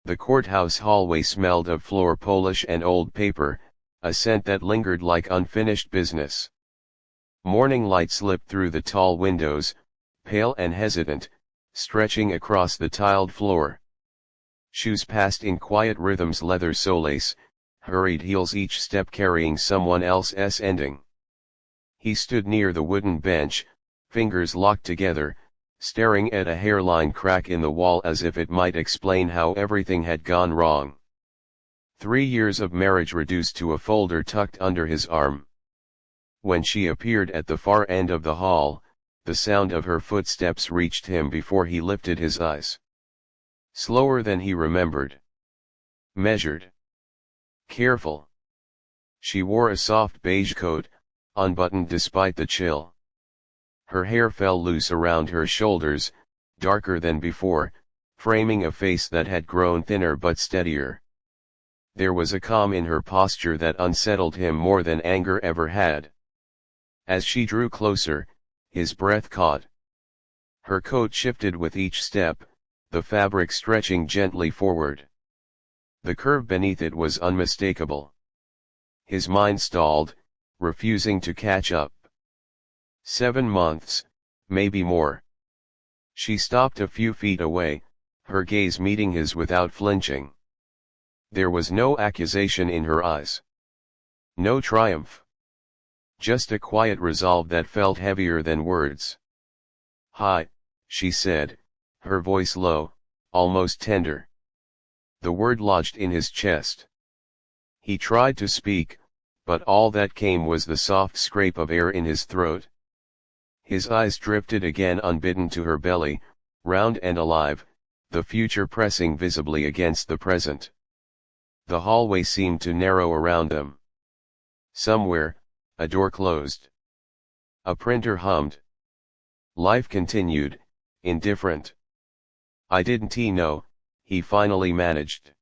The courthouse hallway smelled of floor polish and old paper, a scent that lingered like unfinished business. Morning light slipped through the tall windows, pale and hesitant, stretching across the tiled floor. Shoes passed in quiet rhythms, leather soles, hurried heels, each step carrying someone else's ending. He stood near the wooden bench, fingers locked together, staring at a hairline crack in the wall as if it might explain how everything had gone wrong. 3 years of marriage reduced to a folder tucked under his arm. When she appeared at the far end of the hall, the sound of her footsteps reached him before he lifted his eyes. Slower than he remembered. Measured. Careful. She wore a soft beige coat, unbuttoned despite the chill. Her hair fell loose around her shoulders, darker than before, framing a face that had grown thinner but steadier. There was a calm in her posture that unsettled him more than anger ever had. As she drew closer, his breath caught. Her coat shifted with each step, the fabric stretching gently forward. The curve beneath it was unmistakable. His mind stalled, refusing to catch up. 7 months, maybe more. She stopped a few feet away, her gaze meeting his without flinching. There was no accusation in her eyes. No triumph. Just a quiet resolve that felt heavier than words. "Hi," she said, her voice low, almost tender. The word lodged in his chest. He tried to speak, but all that came was the soft scrape of air in his throat. His eyes drifted again unbidden to her belly, round and alive, the future pressing visibly against the present. The hallway seemed to narrow around them. Somewhere, a door closed. A printer hummed. Life continued, indifferent. "I didn't know," he finally managed.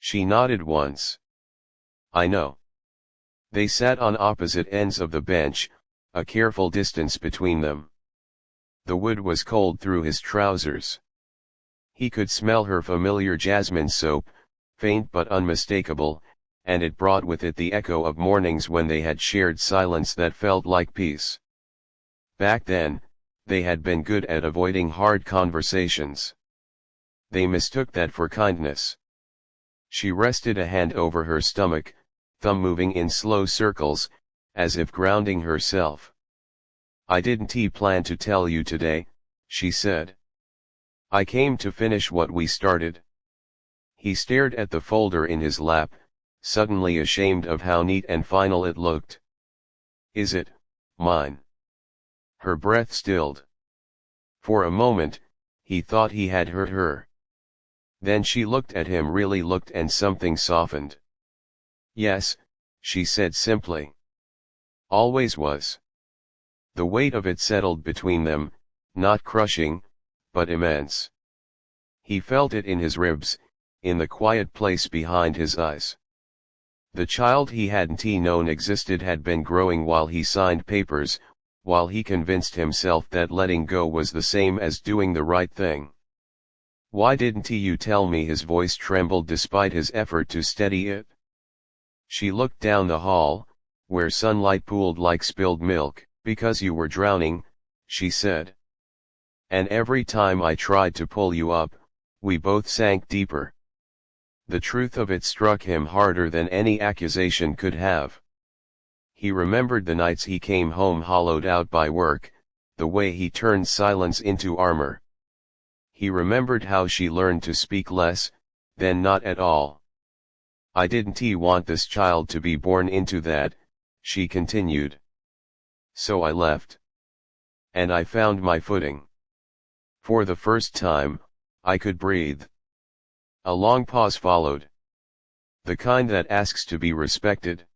She nodded once. "I know." They sat on opposite ends of the bench, a careful distance between them. The wood was cold through his trousers. He could smell her familiar jasmine soap, faint but unmistakable, and it brought with it the echo of mornings when they had shared silence that felt like peace. Back then, they had been good at avoiding hard conversations. They mistook that for kindness. She rested a hand over her stomach, thumb moving in slow circles, as if grounding herself. "I didn't plan to tell you today," she said. "I came to finish what we started." He stared at the folder in his lap, suddenly ashamed of how neat and final it looked. "Is it mine?" Her breath stilled. For a moment, he thought he had hurt her. Then she looked at him, really looked, and something softened. "Yes," she said simply. "Always was." The weight of it settled between them, not crushing, but immense. He felt it in his ribs, in the quiet place behind his eyes. The child he hadn't known existed had been growing while he signed papers, while he convinced himself that letting go was the same as doing the right thing. "Why didn't you tell me?" His voice trembled despite his effort to steady it. She looked down the hall, where sunlight pooled like spilled milk. "Because you were drowning," she said. "And every time I tried to pull you up, we both sank deeper." The truth of it struck him harder than any accusation could have. He remembered the nights he came home hollowed out by work, the way he turned silence into armor. He remembered how she learned to speak less, then not at all. "I didn't want this child to be born into that," she continued. "So I left. And I found my footing. For the first time, I could breathe." A long pause followed. The kind that asks to be respected.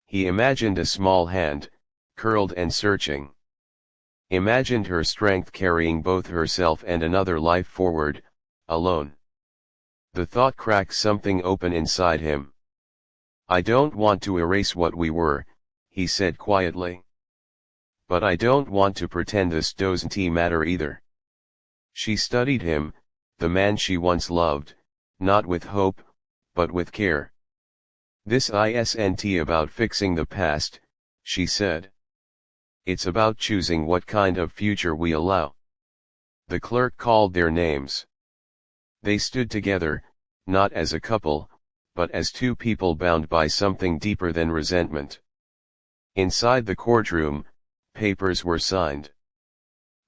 He imagined a small hand, curled and searching. Imagined her strength carrying both herself and another life forward, alone. The thought cracked something open inside him. "I don't want to erase what we were," he said quietly. "But I don't want to pretend this doesn't matter either." She studied him, the man she once loved, not with hope, but with care. This isn't about fixing the past, she said. It's about choosing what kind of future we allow. The clerk called their names. They stood together, not as a couple, but as two people bound by something deeper than resentment. Inside the courtroom, papers were signed.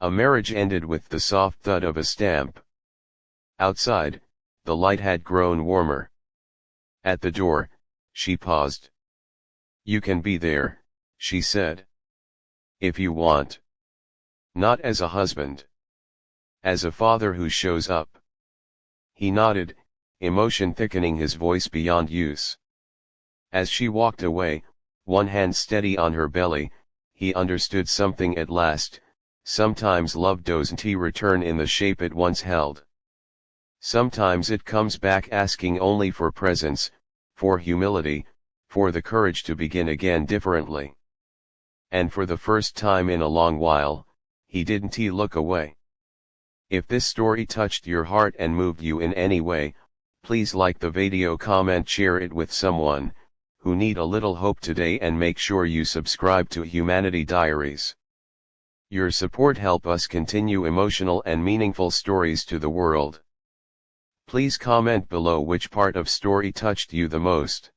A marriage ended with the soft thud of a stamp. Outside, the light had grown warmer. At the door, she paused. "You can be there," she said. "If you want. Not as a husband. As a father who shows up." He nodded, emotion thickening his voice beyond use. As she walked away, one hand steady on her belly, he understood something at last. Sometimes love doesn't return in the shape it once held. Sometimes it comes back asking only for presence, for humility, for the courage to begin again differently. And for the first time in a long while, he didn't look away. If this story touched your heart and moved you in any way, please like the video, comment, share it with someone who need a little hope today, and make sure you subscribe to Humanity Diaries. Your support helps us continue emotional and meaningful stories to the world. Please comment below which part of story touched you the most.